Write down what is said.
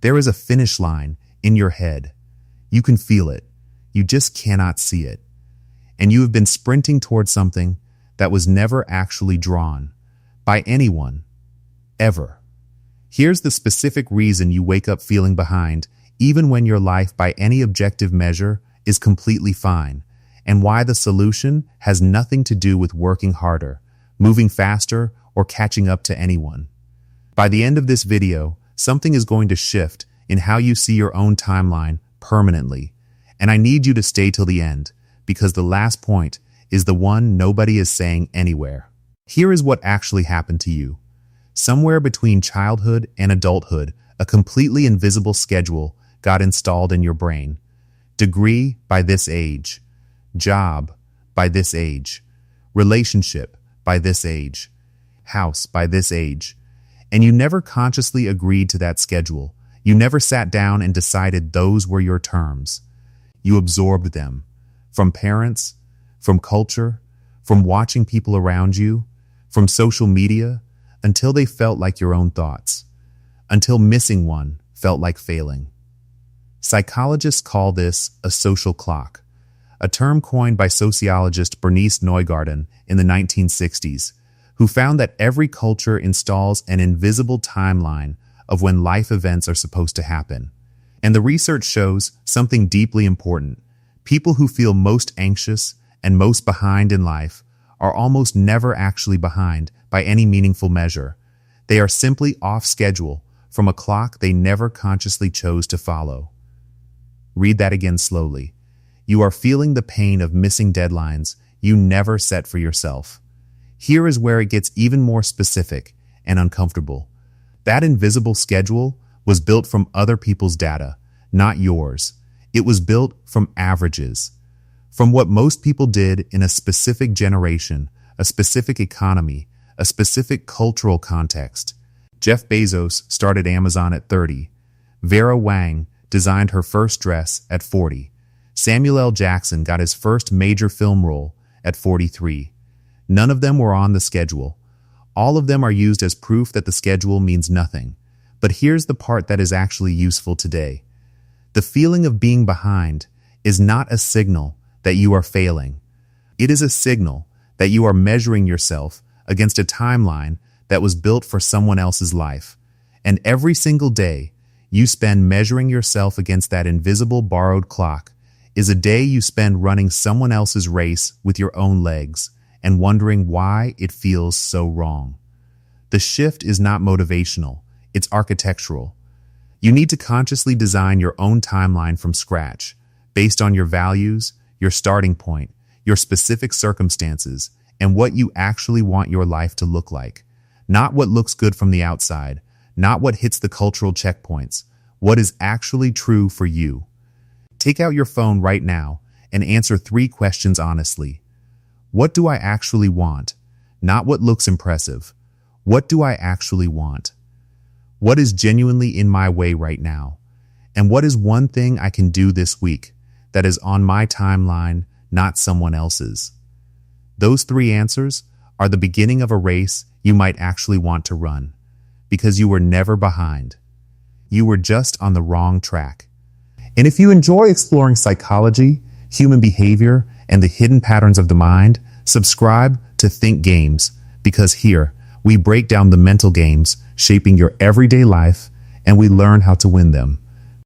There is a finish line in your head. You can feel it. You just cannot see it. And you have been sprinting towards something that was never actually drawn by anyone, ever. Here's the specific reason you wake up feeling behind, even when your life by any objective measure is completely fine, and why the solution has nothing to do with working harder, moving faster, or catching up to anyone. By the end of this video, something is going to shift in how you see your own timeline permanently, and I need you to stay till the end, because the last point is the one nobody is saying anywhere. Here is what actually happened to you. Somewhere between childhood and adulthood, a completely invisible schedule got installed in your brain. Degree by this age. Job by this age. Relationship by this age. House by this age. And you never consciously agreed to that schedule. You never sat down and decided those were your terms. You absorbed them. From parents, from culture, from watching people around you, from social media, until they felt like your own thoughts. Until missing one felt like failing. Psychologists call this a social clock, a term coined by sociologist Bernice Neugarten in the 1960s, who found that every culture installs an invisible timeline of when life events are supposed to happen. And the research shows something deeply important. People who feel most anxious and most behind in life are almost never actually behind by any meaningful measure. They are simply off schedule from a clock they never consciously chose to follow. Read that again slowly. You are feeling the pain of missing deadlines you never set for yourself. Here is where it gets even more specific and uncomfortable. That invisible schedule was built from other people's data, not yours. It was built from averages, from what most people did in a specific generation, a specific economy, a specific cultural context. Jeff Bezos started Amazon at 30. Vera Wang designed her first dress at 40. Samuel L. Jackson got his first major film role at 43. None of them were on the schedule. All of them are used as proof that the schedule means nothing. But here's the part that is actually useful today. The feeling of being behind is not a signal that you are failing. It is a signal that you are measuring yourself against a timeline that was built for someone else's life. And every single day you spend measuring yourself against that invisible borrowed clock is a day you spend running someone else's race with your own legs and wondering why it feels so wrong. The shift is not motivational, it's architectural. You need to consciously design your own timeline from scratch, based on your values, your starting point, your specific circumstances, and what you actually want your life to look like. Not what looks good from the outside, not what hits the cultural checkpoints, what is actually true for you. Take out your phone right now and answer 3 questions honestly. What do I actually want? Not what looks impressive. What do I actually want? What is genuinely in my way right now? And what is one thing I can do this week that is on my timeline, not someone else's? Those 3 answers are the beginning of a race you might actually want to run, because you were never behind. You were just on the wrong track. And if you enjoy exploring psychology, human behavior, and the hidden patterns of the mind, subscribe to Think Games, because here we break down the mental games shaping your everyday life and we learn how to win them.